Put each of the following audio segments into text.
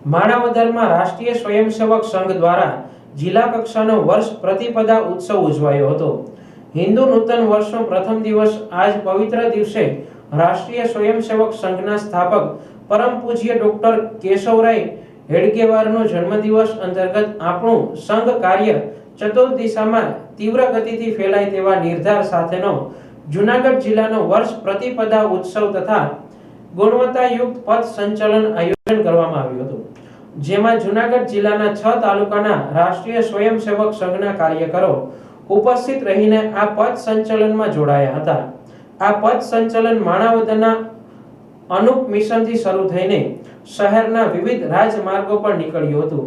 માણાવદરમાં રાષ્ટ્રીય સ્વયંસેવક સંઘ દ્વારા જિલ્લા કક્ષાનો વર્ષ પ્રતિપદા ઉત્સવ ઉજવાયો હતો। હિન્દુ નૂતન વર્ષનો પ્રથમ દિવસ આજ પવિત્ર દિવસે રાષ્ટ્રીય સ્વયંસેવક સંઘના સ્થાપક પરમ પૂજ્ય ડોક્ટર કેશવરાય હેડગેવારનો જન્મદિવસ અંતર્ગત આપણું સંઘ કાર્ય ચતુર્દિશામાં તીવ્ર ગતિથી ફેલાય તેવા નિર્ધાર સાથેનો જૂનાગઢ જિલ્લાનો વર્ષ પ્રતિપદા ઉત્સવ તથા ગુણવત્તાયુક્ત પથ સંચલન આયોજન કરવામાં આવ્યું હતું, જેમાં જૂનાગઢ જિલ્લાના 6 તાલુકાના રાષ્ટ્રીય સ્વયંસેવક સંઘના કાર્યકરો ઉપસ્થિત રહીને આ પથ સંચલનમાં જોડાયા હતા। આ પથ સંચલન માણાવદરના અનુપ મિશનથી શરૂ થઈને શહેરના વિવિધ રાજમાર્ગો પર નીકળ્યું હતું।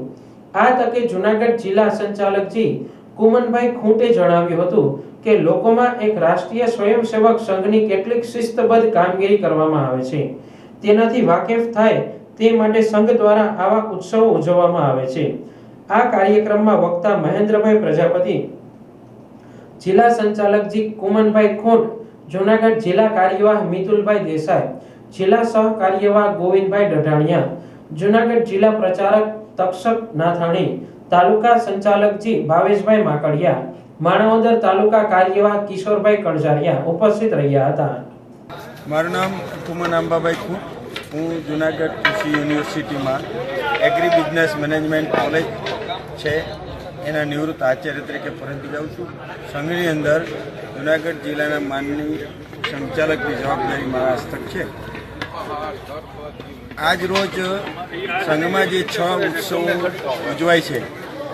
આ તકે જૂનાગઢ જિલ્લા સંચાલકજી કુમનભાઈ ખૂંટે જણાવ્યું હતું કે લોકોમાં એક રાષ્ટ્રીય સ્વયંસેવક સંઘની કેટલીક શિસ્તબદ્ધ કામગીરી કરવામાં આવે છે, તેનાથી વાકેફ થાય તે માટે સંઘ દ્વારા આવા ઉત્સવો ઉજવવામાં આવે છે। આ કાર્યક્રમમાં વક્તા મહેન્દ્રભાઈ પ્રજાપતિ, જિલ્લા સંચાલકજી કુમનભાઈ ખૂંટ, જૂનાગઢ જિલ્લા કાર્યવાહ મિતુલભાઈ દેસાઈ, જિલ્લા સહ કાર્યવાહ ગોવિંદભાઈ ડઢાણિયા, જૂનાગઢ જિલ્લા પ્રચારક તક્ષક નાથાણી, તાલુકા સંચાલકજી ભાવેશભાઈ માકડિયા, માણાવદર તાલુકા કાર્યવાહ કિશોરભાઈ કણઝારિયા ઉપસ્થિત રહ્યા હતા। મારું નામ કુમન અંબાભાઈ ખૂંટ, હું જૂનાગઢ કૃષિ યુનિવર્સિટીમાં એગ્રી બિઝનેસ મેનેજમેન્ટ કોલેજ છે એના નિવૃત્ત આચાર્ય તરીકે ફરજ બજાવું છું। સંઘની અંદર જૂનાગઢ જિલ્લાના માનનીય સંચાલકની જવાબદારી મારા હસ્તક છે। આજ રોજ સંઘમાં જે 6 ઉત્સવો ઉજવાય છે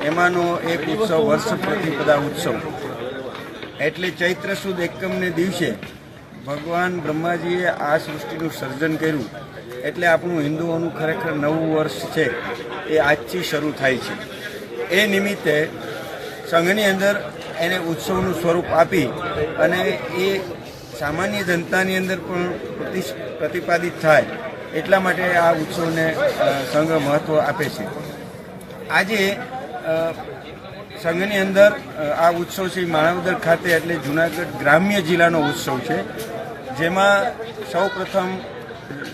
એમાંનો એક ઉત્સવ વર્ષ પ્રતિપદા ઉત્સવ, એટલે ચૈત્ર સુદ એકમને દિવસે ભગવાન બ્રહ્માજીએ આ સૃષ્ટિનું સર્જન કર્યું, એટલે આપણું હિન્દુઓનું ખરેખર નવું વર્ષ છે એ આજથી શરૂ થાય છે। એ નિમિત્તે સંઘની અંદર એને ઉત્સવનું સ્વરૂપ આપી અને એ સામાન્ય જનતાની અંદર પણ પ્રતિપાદિત થાય એટલા માટે આ ઉત્સવને સંઘ મહત્ત્વ આપે છે। આજે સંઘની અંદર આ ઉત્સવ છે માણાવદર ખાતે, એટલે જૂનાગઢ ગ્રામ્ય જિલ્લાનો ઉત્સવ છે, જેમાં સૌ પ્રથમ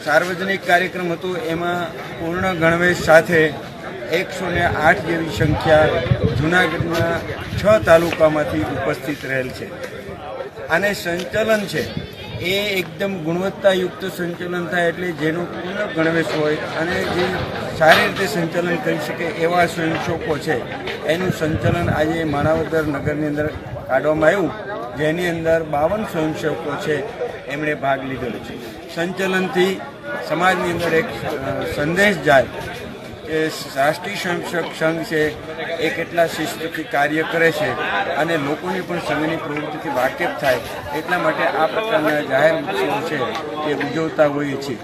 સાર્વજનિક કાર્યક્રમ હતો। એમાં પૂર્ણ ગણવેશ સાથે 108 જેવી સંખ્યા જૂનાગઢના 6 તાલુકામાંથી ઉપસ્થિત રહેલ છે। આને સંચલન છે એ એકદમ ગુણવત્તાયુક્ત સંચલન થાય, એટલે જેનો પૂર્ણ ગણવેશ હોય અને જે સારી રીતે સંચાલન કરી શકે એવા સ્વયંસેવકો છે એનું સંચાલન આજે માણાવદર નગરની અંદર કાઢવામાં આવ્યું, જેની અંદર 52 સ્વયંસેવકો છે એમણે ભાગ લીધેલો છે। સંચાલનથી સમાજની અંદર એક સંદેશ જાય કે રાષ્ટ્રીય સ્વયંસેવક સંઘ છે એ કેટલા શિસ્તથી કાર્ય કરે છે અને લોકોની પણ સંઘની પ્રવૃત્તિથી વાકેફ થાય, એટલા માટે આ પ્રકારના જાહેર ઉત્સવો છે એ ઉજવતા હોઈએ છીએ।